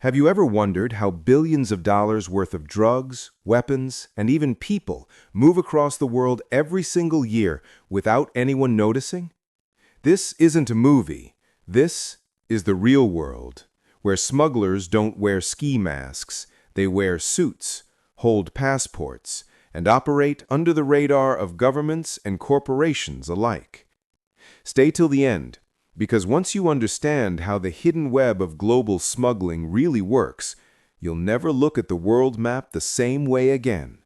Have you ever wondered how billions of dollars worth of drugs, weapons, and even people move across the world every single year without anyone noticing? This isn't a movie. This is the real world, where smugglers don't wear ski masks. They wear suits, hold passports, and operate under the radar of governments and corporations alike. Stay till the end, because once you understand how the hidden web of global smuggling really works, you'll never look at the world map the same way again.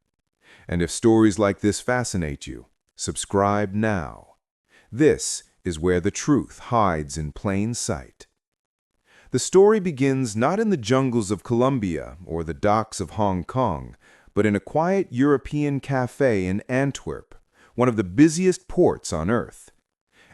And if stories like this fascinate you, subscribe now. This is where the truth hides in plain sight. The story begins not in the jungles of Colombia or the docks of Hong Kong, but in a quiet European cafe in Antwerp, one of the busiest ports on Earth.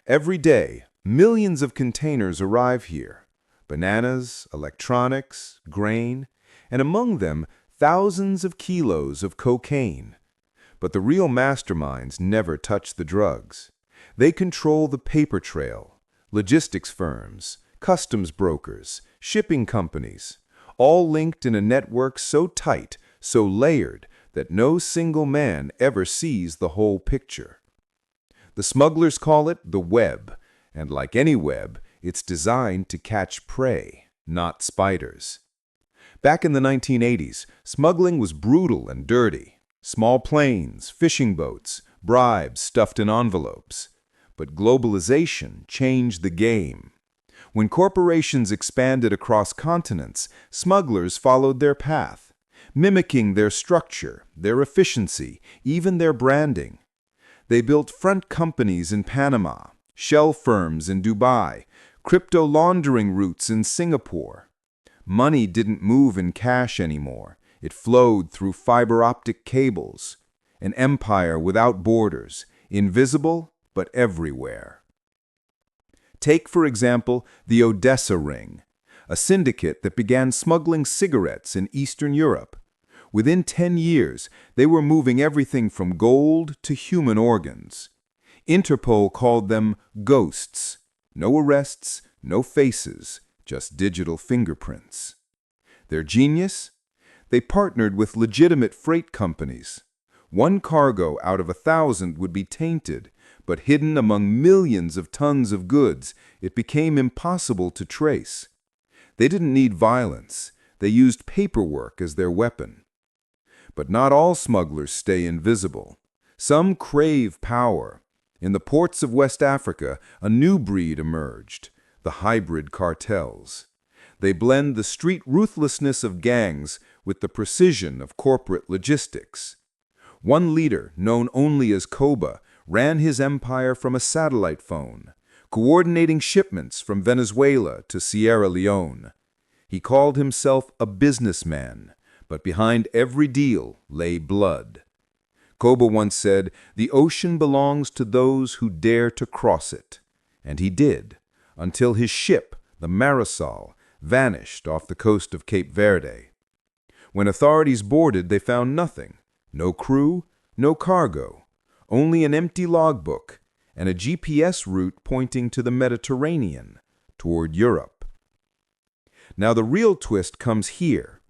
Every day, millions of containers arrive here: bananas, electronics, grain, and among them, thousands of kilos of cocaine. But the real masterminds never touch the drugs. They control the paper trail, logistics firms, customs brokers, shipping companies, all linked in a network so tight, so layered, that no single man ever sees the whole picture. The smugglers call it the web, and like any web, it's designed to catch prey, not spiders. Back in the 1980s, smuggling was brutal and dirty. Small planes, fishing boats, bribes stuffed in envelopes. But globalization changed the game. When corporations expanded across continents, smugglers followed their path, mimicking their structure, their efficiency, even their branding. They built front companies in Panama, shell firms in Dubai, crypto laundering routes in Singapore. Money didn't move in cash anymore. It flowed through fiber optic cables. An empire without borders, invisible but everywhere. Take, for example, the Odessa Ring, a syndicate that began smuggling cigarettes in Eastern Europe. Within 10 years, they were moving everything from gold to human organs. Interpol called them ghosts. No arrests, no faces, just digital fingerprints. Their genius? They partnered with legitimate freight companies. One cargo out of 1,000 would be tainted, but hidden among millions of tons of goods, it became impossible to trace. They didn't need violence. They used paperwork as their weapon. But not all smugglers stay invisible. Some crave power. In the ports of West Africa, a new breed emerged, the hybrid cartels. They blend the street ruthlessness of gangs with the precision of corporate logistics. One leader, known only as Koba, ran his empire from a satellite phone, coordinating shipments from Venezuela to Sierra Leone. He called himself a businessman, but behind every deal lay blood. Koba once said, "The ocean belongs to those who dare to cross it." And he did, until his ship, the Marisol, vanished off the coast of Cape Verde. When authorities boarded, they found nothing. No crew, no cargo, only an empty logbook and a GPS route pointing to the Mediterranean, toward Europe. Now the real twist comes here.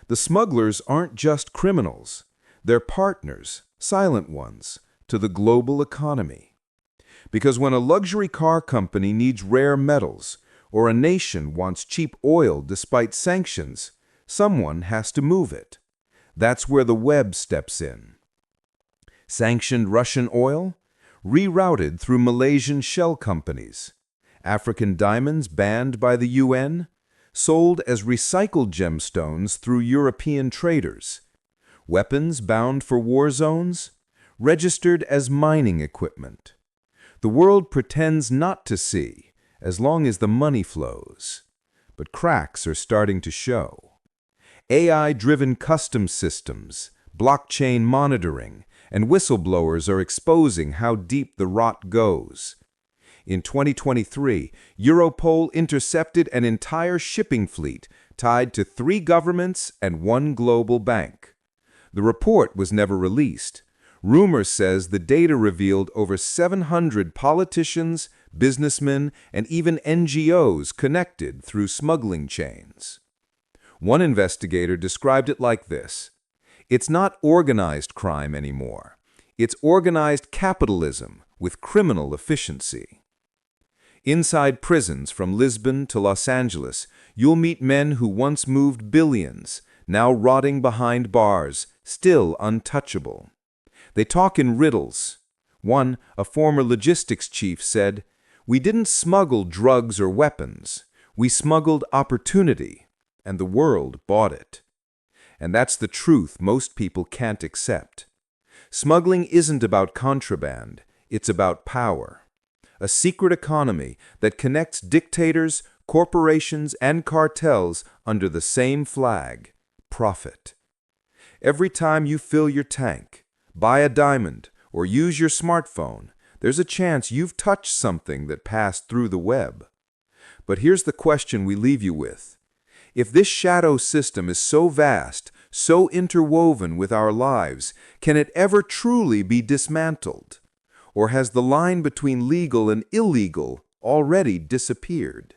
The smugglers aren't just criminals. They're partners, silent ones, to the global economy. Because when a luxury car company needs rare metals, or a nation wants cheap oil despite sanctions, someone has to move it. That's where the web steps in. Sanctioned Russian oil? Rerouted through Malaysian shell companies. African diamonds banned by the UN? Sold as recycled gemstones through European traders. Weapons bound for war zones? Registered as mining equipment. The world pretends not to see, as long as the money flows. But cracks are starting to show. AI-driven customs systems, blockchain monitoring, and whistleblowers are exposing how deep the rot goes. In 2023, Europol intercepted an entire shipping fleet tied to 3 governments and 1 global bank. The report was never released. Rumor says the data revealed over 700 politicians, businessmen, and even NGOs connected through smuggling chains. One investigator described it like this: "It's not organized crime anymore. It's organized capitalism with criminal efficiency." Inside prisons from Lisbon to Los Angeles, you'll meet men who once moved billions, now rotting behind bars, still untouchable. They talk in riddles. One, a former logistics chief, said, "We didn't smuggle drugs or weapons. We smuggled opportunity, and the world bought it." And that's the truth most people can't accept. Smuggling isn't about contraband, it's about power. A secret economy that connects dictators, corporations, and cartels under the same flag: profit. Every time you fill your tank, buy a diamond, or use your smartphone, there's a chance you've touched something that passed through the web. But here's the question we leave you with. If this shadow system is so vast, so interwoven with our lives, can it ever truly be dismantled? Or has the line between legal and illegal already disappeared?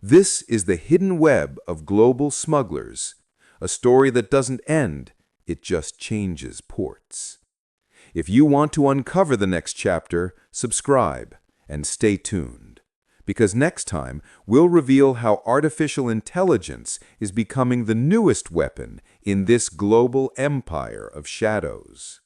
This is the hidden web of global smugglers, a story that doesn't end, it just changes ports. If you want to uncover the next chapter, subscribe and stay tuned. Because next time, we'll reveal how artificial intelligence is becoming the newest weapon in this global empire of shadows.